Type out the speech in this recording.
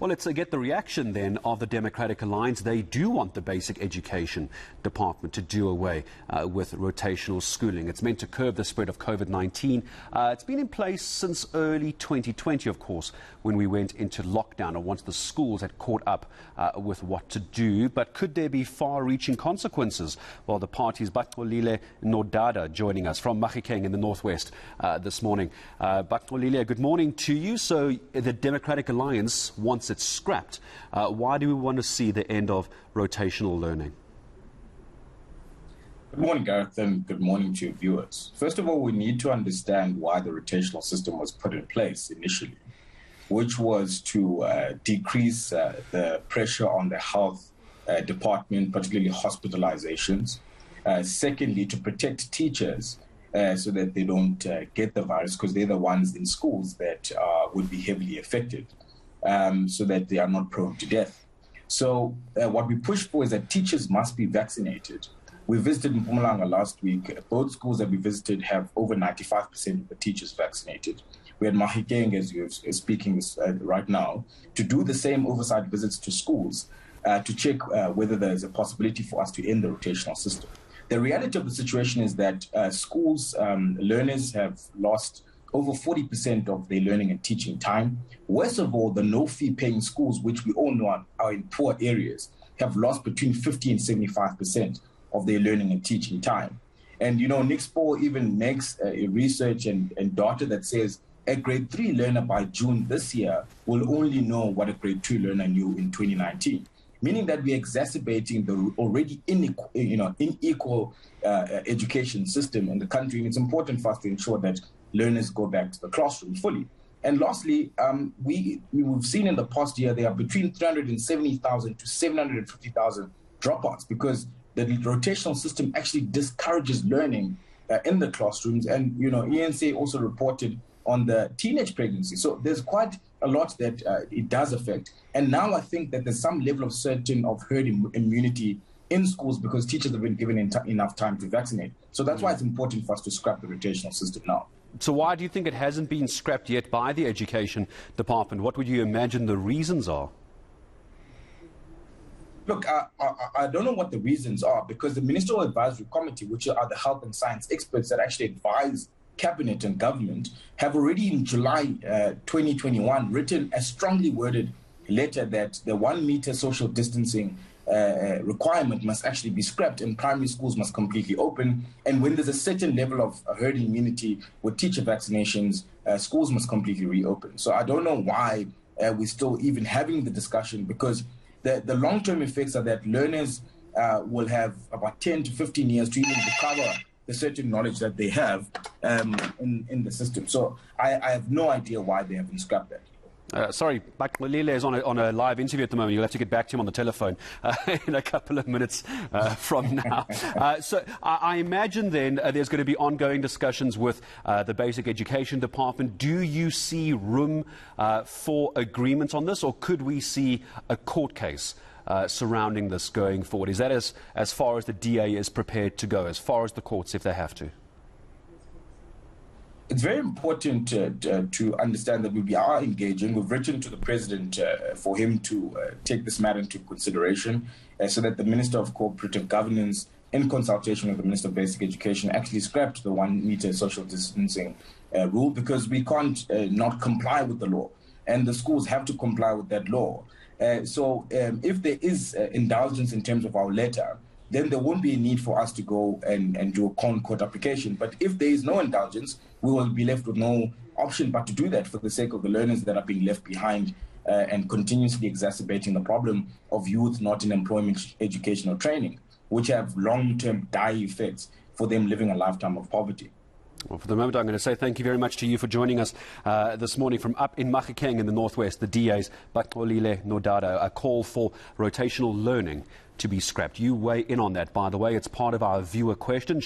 Well, let's get the reaction then of the Democratic Alliance. They do want the Basic Education Department to do away with rotational schooling. It's meant to curb the spread of COVID-19. It's been in place since early 2020, of course, when we went into lockdown or once the schools had caught up with what to do. But could there be far-reaching consequences? Well, the party's Baxolile Nodada joining us from Mahikeng in the northwest this morning. Baxolile, good morning to you. So the Democratic Alliance wants it scrapped. Why do we want to see the end of rotational learning? Good morning, Gareth, and good morning to your viewers. First of all, we need to understand why the rotational system was put in place initially, which was to decrease the pressure on the health department, particularly hospitalizations. Secondly, to protect teachers so that they don't get the virus, because they're the ones in schools that would be heavily affected. So that they are not prone to death. So what we push for is that teachers must be vaccinated. We visited in Mpumalanga last week. Both schools that we visited have over 95% of the teachers vaccinated. We had Mahikeng, as you're speaking right now, to do the same oversight visits to schools to check whether there's a possibility for us to end the rotational system. The reality of the situation is that schools, learners have lost over 40% of their learning and teaching time. Worst of all, the no-fee paying schools, which we all know are in poor areas, have lost between 50 and 75% of their learning and teaching time. And, you know, NIXPO even makes research and data that says a grade 3 learner by June this year will only know what a grade 2 learner knew in 2019. Meaning that we're exacerbating the already unequal education system in the country. And it's important for us to ensure that learners go back to the classroom fully. And lastly, we've seen in the past year there are between 370,000 to 750,000 dropouts because the rotational system actually discourages learning in the classrooms. And, you know, eNCA also reported on the teenage pregnancy. So there's quite a lot that it does affect. And now I think that there's some level of certain of herd immunity in schools because teachers have been given enough time to vaccinate. So that's why it's important for us to scrap the rotational system now. So why do you think it hasn't been scrapped yet by the Education Department? What would you imagine the reasons are? Look, I don't know what the reasons are because the Ministerial Advisory Committee, which are the health and science experts that actually advise Cabinet and government, have already in July 2021 written a strongly worded letter that the 1 meter social distancing requirement must actually be scrapped and primary schools must completely open. And when there's a certain level of herd immunity with teacher vaccinations, schools must completely reopen. So I don't know why we're still even having the discussion because the long-term effects are that learners will have about 10 to 15 years to even recover the certain knowledge that they have in the system. So I have no idea why they haven't scrapped that. Sorry, Baxolile is on a live interview at the moment. You'll have to get back to him on the telephone in a couple of minutes from now. So I imagine then there's going to be ongoing discussions with the Basic Education Department. Do you see room for agreement on this, or could we see a court case surrounding this going forward? Is that as far as the DA is prepared to go, as far as the courts if they have to? It's very important to understand that we are engaging. We've written to the President for him to take this matter into consideration so that the Minister of Cooperative Governance, in consultation with the Minister of Basic Education, actually scrapped the 1 meter social distancing rule because we can't not comply with the law. And the schools have to comply with that law. So if there is indulgence in terms of our letter, then there won't be a need for us to go and do a court application. But if there is no indulgence, we will be left with no option but to do that for the sake of the learners that are being left behind and continuously exacerbating the problem of youth not in employment, education or training, which have long-term dire effects for them living a lifetime of poverty. Well, for the moment, I'm going to say thank you very much to you for joining us this morning from up in Mahikeng in the northwest, the DA's Baxolile Nodada, a call for rotational learning to be scrapped. You weigh in on that, by the way. It's part of our viewer question.